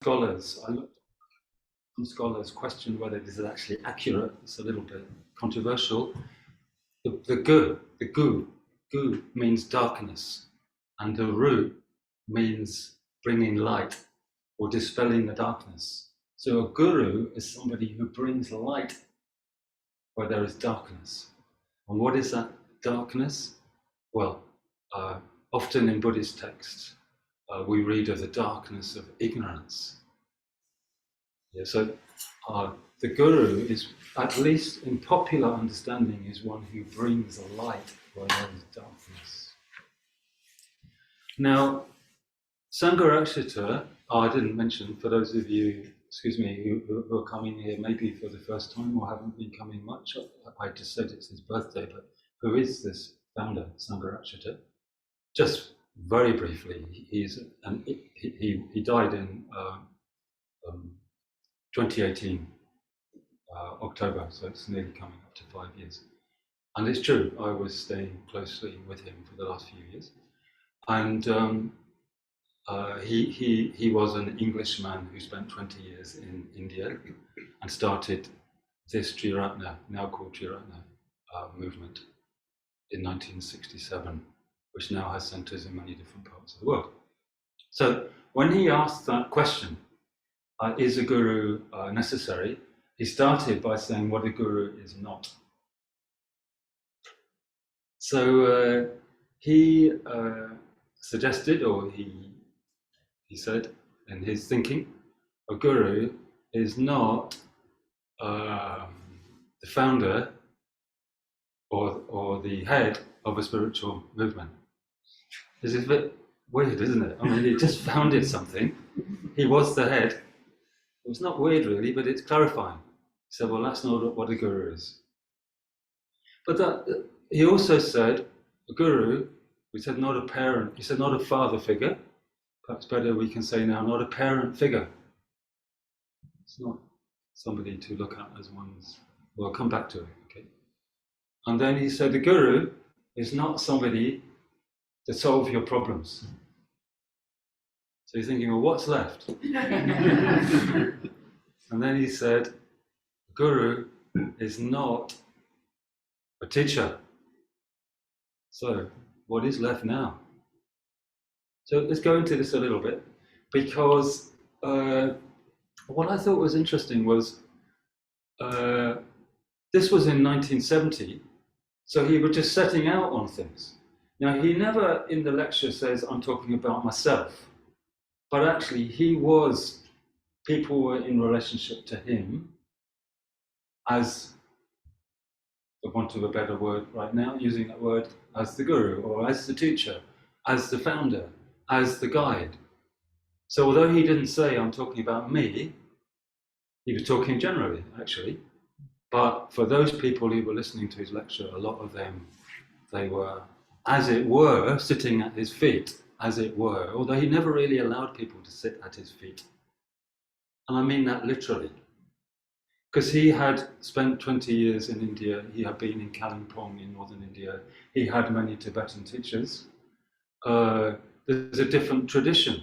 scholars, I looked, some scholars question whether this is actually accurate. It's a little bit controversial. The gu means darkness, and the ru means bringing light or dispelling the darkness. So a guru is somebody who brings light where there is darkness. And what is that darkness? Well, often in Buddhist texts, we read of the darkness of ignorance. Yeah, so the guru is, at least in popular understanding, is one who brings a light where there is darkness. Now, Sangharakshita, I didn't mention, for those of you, who are coming here maybe for the first time or haven't been coming much, I just said it's his birthday, but who is this founder, Sangharakshita? Just very briefly, he died in 2018, October, so it's nearly coming up to 5 years. And it's true, I was staying closely with him for the last few years. And he was an Englishman who spent 20 years in India and started this Triratna, now called Triratna, movement in 1967, which now has centres in many different parts of the world. So when he asked that question, is a guru necessary? He started by saying what a guru is not. So he suggested, or he said in his thinking, a guru is not the founder or the head of a spiritual movement. This is a bit weird, isn't it? I mean, he just founded something. He was the head. It was not weird, really, but it's clarifying. He said, well, that's not what a guru is. But he also said, a guru, we said not a parent, he said not a father figure. Perhaps better we can say now, not a parent figure. It's not somebody to look at as one's, well, I'll come back to it, okay? And then he said, the guru is not somebody to solve your problems. So you're thinking, well, what's left? And then he said, guru is not a teacher. So what is left now? So let's go into this a little bit, because what I thought was interesting was this was in 1970, so he was just setting out on things. Now, he never in the lecture says, I'm talking about myself, but actually people were in relationship to him as, for want of a better word right now, using that word, as the guru, or as the teacher, as the founder, as the guide. So although he didn't say, I'm talking about me, he was talking generally, actually. But for those people who were listening to his lecture, a lot of them, they were, as it were, sitting at his feet, as it were, although he never really allowed people to sit at his feet. And I mean that literally. Because he had spent 20 years in India, he had been in Kalimpong in northern India, he had many Tibetan teachers. There's a different tradition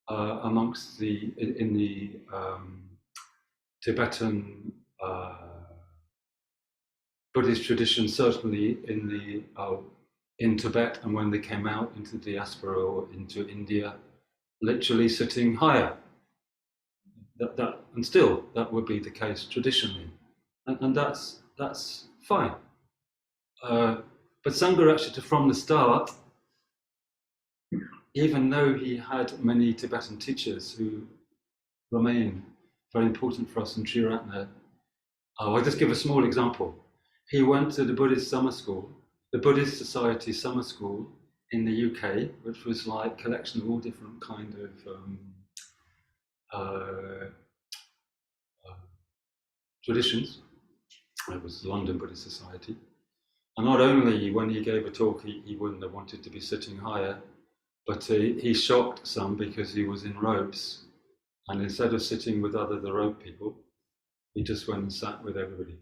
amongst in the Tibetan Buddhist tradition, certainly in Tibet, and when they came out into diaspora or into India, literally sitting higher. And still, that would be the case traditionally, and that's fine. But Sangharakshita, from the start, even though he had many Tibetan teachers who remain very important for us in Triratna, I'll just give a small example. He went to the Buddhist summer school, the Buddhist Society summer school in the UK, which was like a collection of all different kind of traditions. It was the London Buddhist Society. And not only when he gave a talk, he wouldn't have wanted to be sitting higher, but he shocked some because he was in robes. And instead of sitting with the robe people, he just went and sat with everybody.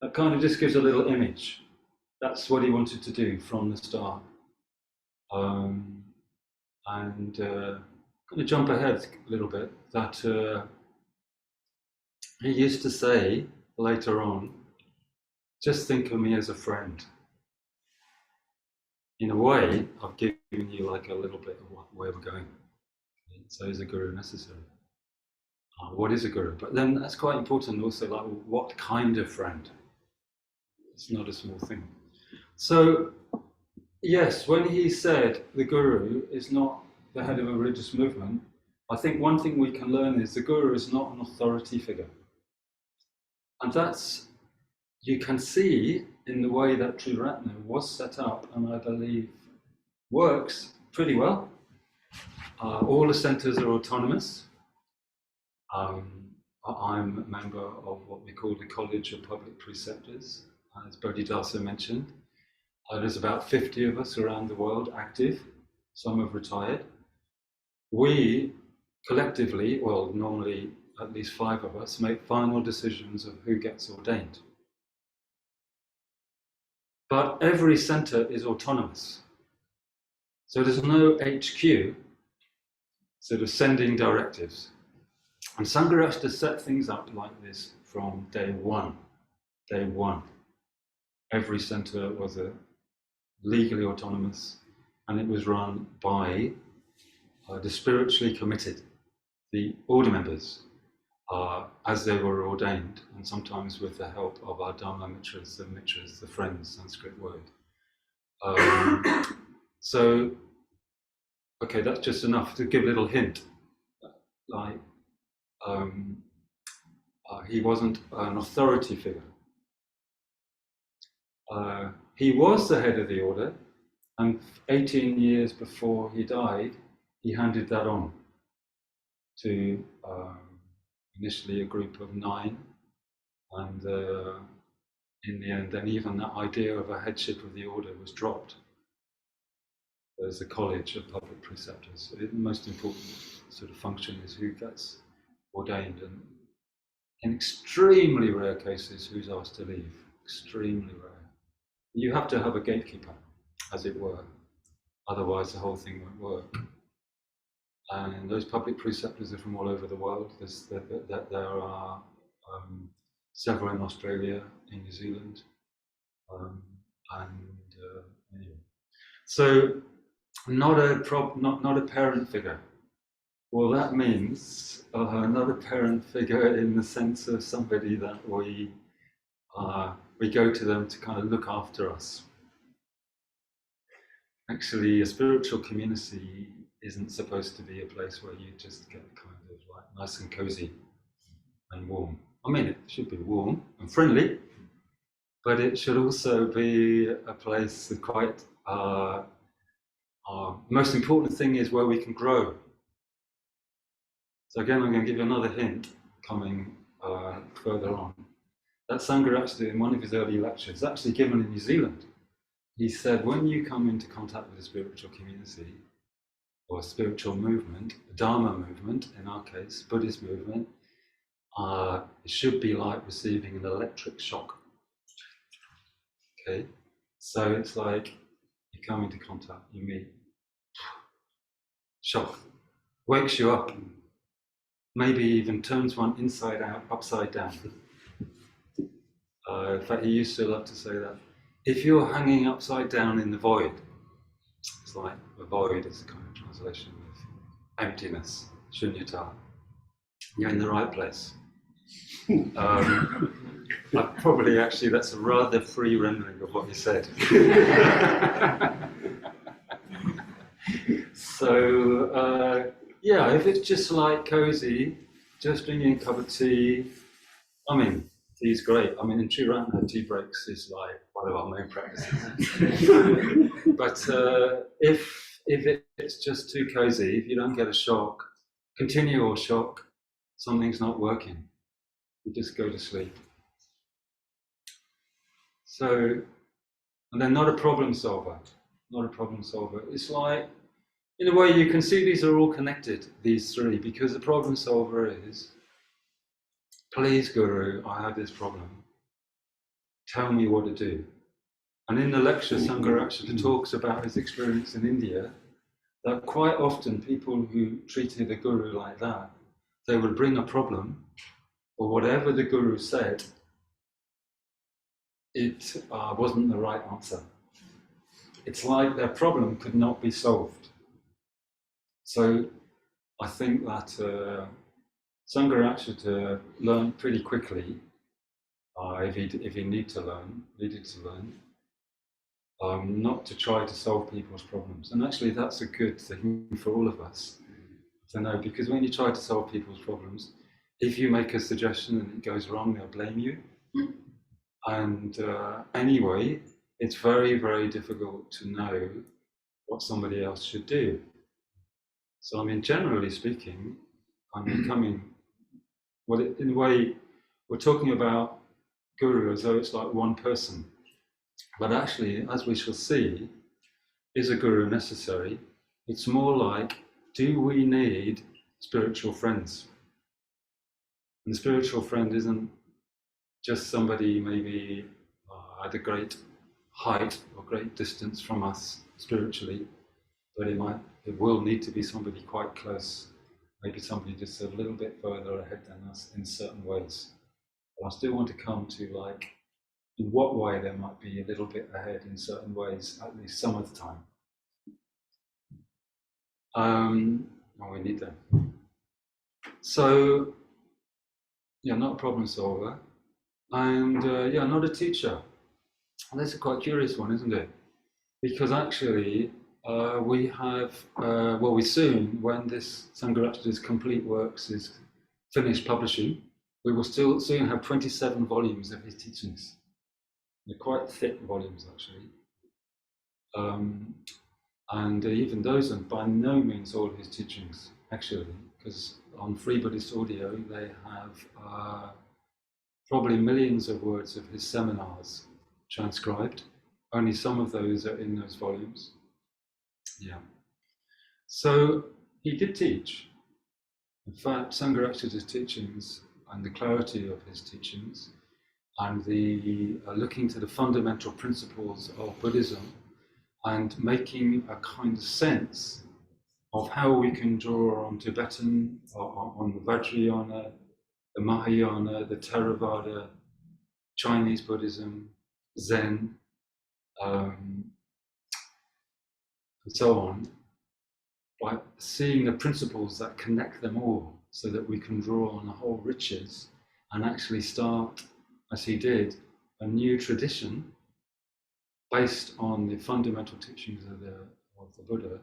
That kind of just gives a little image. That's what he wanted to do from the start. going to jump ahead a little bit, that he used to say later on, just think of me as a friend. In a way, I've given you like a little bit of where we're going. So is a guru necessary? What is a guru? But then that's quite important also, like what kind of friend? It's not a small thing. So yes, when he said the guru is not the head of a religious movement, I think one thing we can learn is the guru is not an authority figure. And that's, you can see in the way that Triratna was set up, and I believe works pretty well. All the centres are autonomous. I'm a member of what we call the College of Public Preceptors, as Bodhidasa mentioned. There's about 50 of us around the world active. Some have retired. We collectively, well, normally at least 5 of us, make final decisions of who gets ordained. But every centre is autonomous. So there's no HQ sort of sending directives. And Sangharakshita set things up like this from day one. Day one. Every centre was legally autonomous, and it was run by the spiritually committed, the order members, as they were ordained, and sometimes with the help of our Dharma mitras, the friends, Sanskrit word. So, okay, that's just enough to give a little hint. Like, he wasn't an authority figure. He was the head of the order, and 18 years before he died, he handed that on to initially a group of 9, and in the end, then even that idea of a headship of the order was dropped. There's a college of public preceptors. The most important sort of function is who gets ordained, and in extremely rare cases, who's asked to leave. Extremely rare. You have to have a gatekeeper, as it were, otherwise the whole thing won't work. And those public preceptors are from all over the world. There are several in Australia, in New Zealand, anyway. So, not a parent figure. Well, that means not a parent figure in the sense of somebody that we go to them to kind of look after us. Actually, a spiritual community isn't supposed to be a place where you just get kind of like nice and cozy and warm. I mean, it should be warm and friendly, but it should also be a place that quite, most important thing is where we can grow. So again, I'm going to give you another hint coming further on. That Sangharakshita, in one of his early lectures, actually given in New Zealand, he said, when you come into contact with a spiritual community, or a spiritual movement, a Dharma movement, in our case, Buddhist movement, it should be like receiving an electric shock. Okay? So it's like you come into contact, you meet, shock, wakes you up, maybe even turns one inside out, upside down. In fact, he used to love to say that if you're hanging upside down in the void, it's like the void is a kind of translation of emptiness, shunyata. You're in the right place. Probably, actually, that's a rather free rendering of what he said. So, yeah, if it's just like cozy, just drinking a cup of tea, I mean, tea's great. I mean, in Triratna, tea breaks is like one of our main practices. But if it's just too cozy, if you don't get a shock, continual shock, something's not working. You just go to sleep. So, and then not a problem solver. Not a problem solver. It's like, in a way, you can see these are all connected, these three, because the problem solver is, please, Guru, I have this problem. Tell me what to do. And in the lecture, Sangharakshita talks about his experience in India, that quite often people who treated the guru like that, they would bring a problem, or whatever the guru said, it wasn't the right answer. It's like their problem could not be solved. So I think that Sangharakshita learned pretty quickly, if he needed to learn, not to try to solve people's problems. And actually that's a good thing for all of us to know, because when you try to solve people's problems, if you make a suggestion and it goes wrong, they'll blame you. And anyway, it's very, very difficult to know what somebody else should do. So I mean, generally speaking, I'm becoming, well, in a way, we're talking about guru as though it's like one person. But actually, as we shall see, is a guru necessary? It's more like, do we need spiritual friends? And the spiritual friend isn't just somebody maybe at a great height or great distance from us spiritually, but it will need to be somebody quite close, maybe somebody just a little bit further ahead than us in certain ways. But I still want to come to like, in what way they might be a little bit ahead in certain ways, at least some of the time. We need them. So, yeah, not a problem solver, and not a teacher. And that's a quite curious one, isn't it? Because actually, we have, we soon, when this Sangharakshita's complete works is finished publishing, we will still soon have 27 volumes of his teachings. They're quite thick volumes, actually. And even those are by no means all his teachings, actually, because on Free Buddhist Audio, they have probably millions of words of his seminars transcribed. Only some of those are in those volumes. Yeah. So he did teach. In fact, Sangharakshita's teachings and the clarity of his teachings and the looking to the fundamental principles of Buddhism and making a kind of sense of how we can draw on Tibetan, on the Vajrayana, the Mahayana, the Theravada, Chinese Buddhism, Zen, and so on, by seeing the principles that connect them all so that we can draw on the whole riches and actually start, as he did, a new tradition based on the fundamental teachings of the Buddha.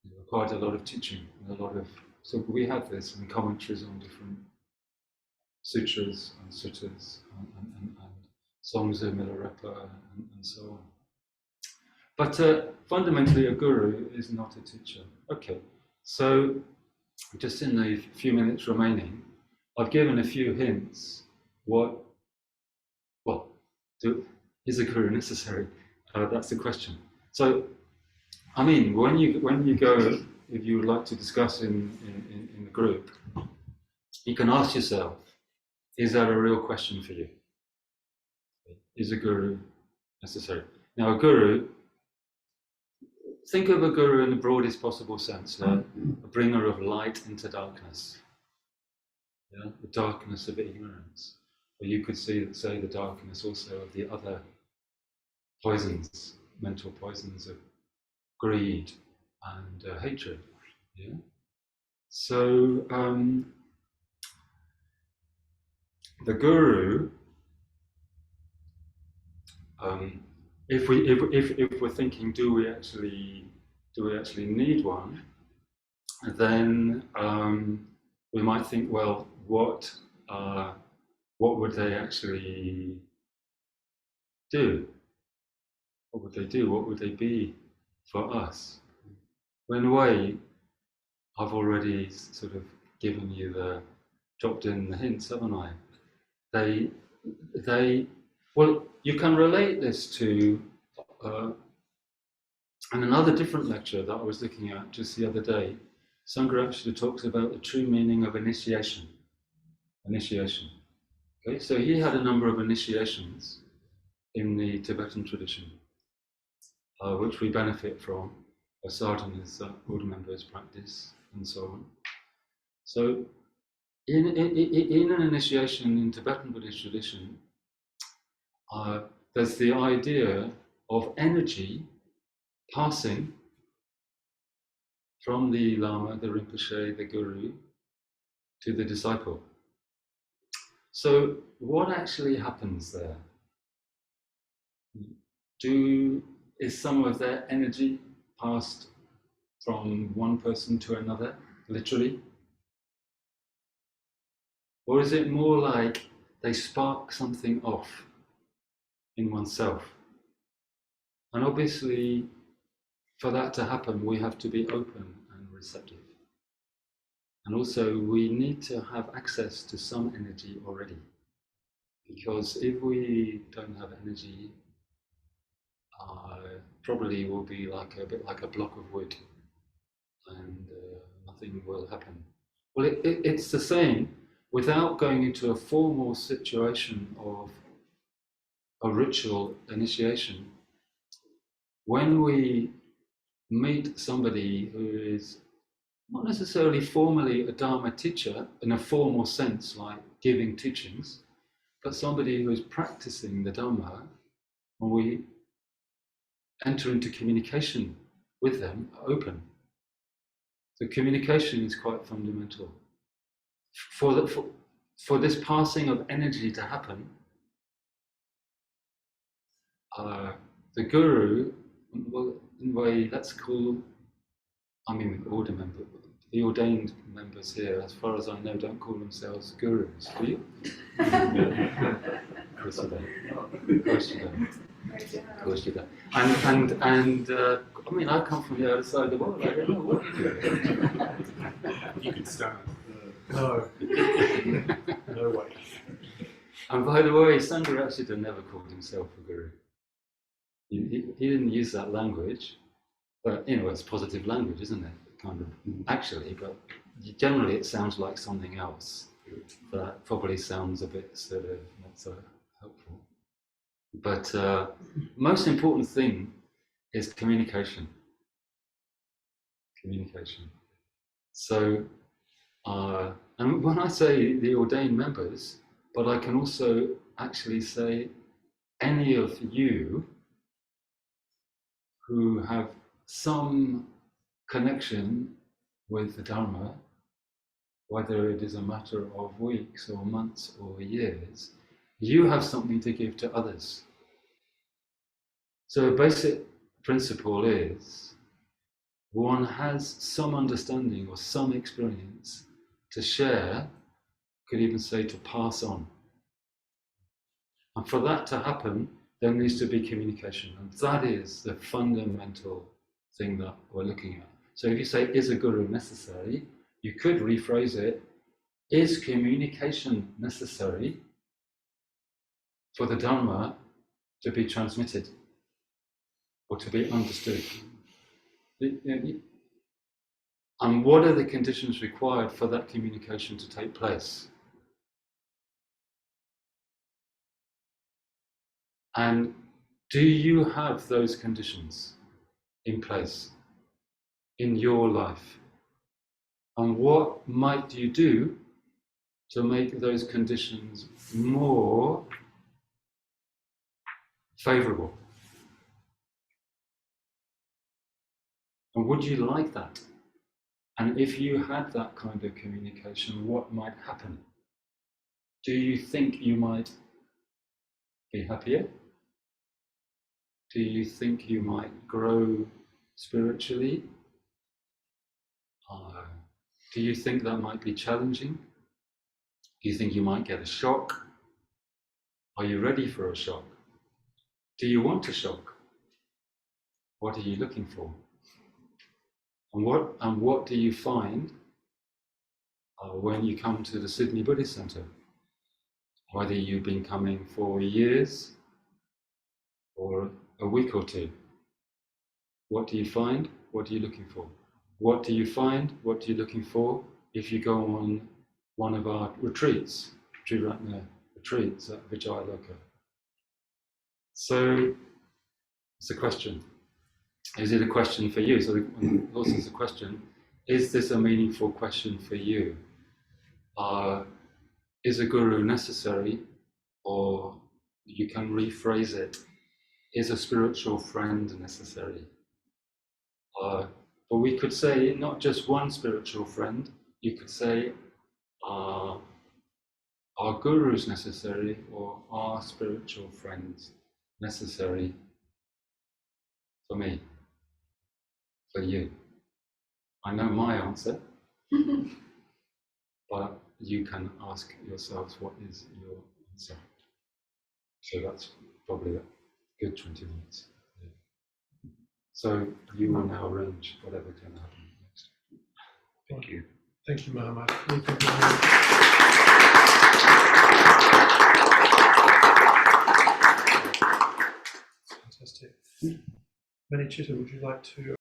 It required a lot of teaching and a lot of, so we have this in commentaries on different sutras and suttas and songs of Milarepa and so on. But fundamentally, a guru is not a teacher. Okay, so just in the few minutes remaining, I've given a few hints. Is a guru necessary? That's the question. So, I mean, when you go, if you would like to discuss in the group, you can ask yourself, is that a real question for you? Is a guru necessary? Now, a guru, think of a guru in the broadest possible sense, like a bringer of light into darkness. Yeah? The darkness of ignorance. Or you could say the darkness also of the other poisons, mental poisons of greed and hatred. Yeah? So the guru, if we're thinking, do we actually need one? Then we might think, well, what would they actually do? What would they do? What would they be for us? Well, in a way, I've already sort of given you dropped in the hints, haven't I? Well, you can relate this to and another different lecture that I was looking at just the other day. Sangharakshita talks about the true meaning of initiation. Initiation. Okay, so he had a number of initiations in the Tibetan tradition. which we benefit from, as sadhanas that order members practice, and so on. So, in an initiation in Tibetan Buddhist tradition, there's the idea of energy passing from the Lama, the Rinpoche, the Guru, to the disciple. So what actually happens there? Is some of their energy passed from one person to another, literally? Or is it more like they spark something off in oneself? And obviously, for that to happen, we have to be open and receptive. And also, we need to have access to some energy already. Because if we don't have energy, probably will be like a bit like a block of wood, and nothing will happen. Well, it's the same. Without going into a formal situation of a ritual initiation, when we meet somebody who is not necessarily formally a Dharma teacher in a formal sense, like giving teachings, but somebody who is practicing the Dharma, when we enter into communication with them, open. The communication is quite fundamental. For this passing of energy to happen, the Guru, well, in a way, that's called, order member, the ordained members here, as far as I know, don't call themselves gurus, do you? Of course you don't. Of course you don't. Of course you don't. And I come from the other side of the world. I don't know what you do. You could start. No. No way. And by the way, Sangharakshita never called himself a guru. He didn't use that language, but it's positive language, isn't it? Kind of, actually, but generally it sounds like something else. That probably sounds a bit sort of not so helpful. But most important thing is communication. Communication. So, and when I say the ordained members, but I can also actually say any of you who have some connection with the Dharma, whether it is a matter of weeks or months or years, you have something to give to others. So a basic principle is one has some understanding or some experience to share, could even say to pass on. And for that to happen, there needs to be communication. And that is the fundamental thing that we're looking at. So if you say, is a guru necessary? You could rephrase it, is communication necessary for the Dharma to be transmitted or to be understood? And what are the conditions required for that communication to take place? And do you have those conditions in place in your life? And what might you do to make those conditions more favorable? And would you like that? And if you had that kind of communication, what might happen? Do you think you might be happier? Do you think you might grow spiritually? Do you think that might be challenging? Do you think you might get a shock? Are you ready for a shock? Do you want a shock? What are you looking for? And what do you find when you come to the Sydney Buddhist Centre? Whether you've been coming for years or a week or two. What do you find? What are you looking for? What do you find? What are you looking for if you go on one of our retreats, Triratna retreats at Vijayaloka? So it's a question. Is it a question for you? So also is a question, is this a meaningful question for you? Is a guru necessary? Or you can rephrase it, is a spiritual friend necessary? But we could say not just one spiritual friend, you could say are gurus necessary, or are spiritual friends necessary for me, for you? I know my answer, but you can ask yourselves what is your answer. So that's probably a good 20 minutes. Yeah. So you will now arrange whatever's going to happen next. Thank you. Thank you, Mahamati. Fantastic. Manichita, would you like to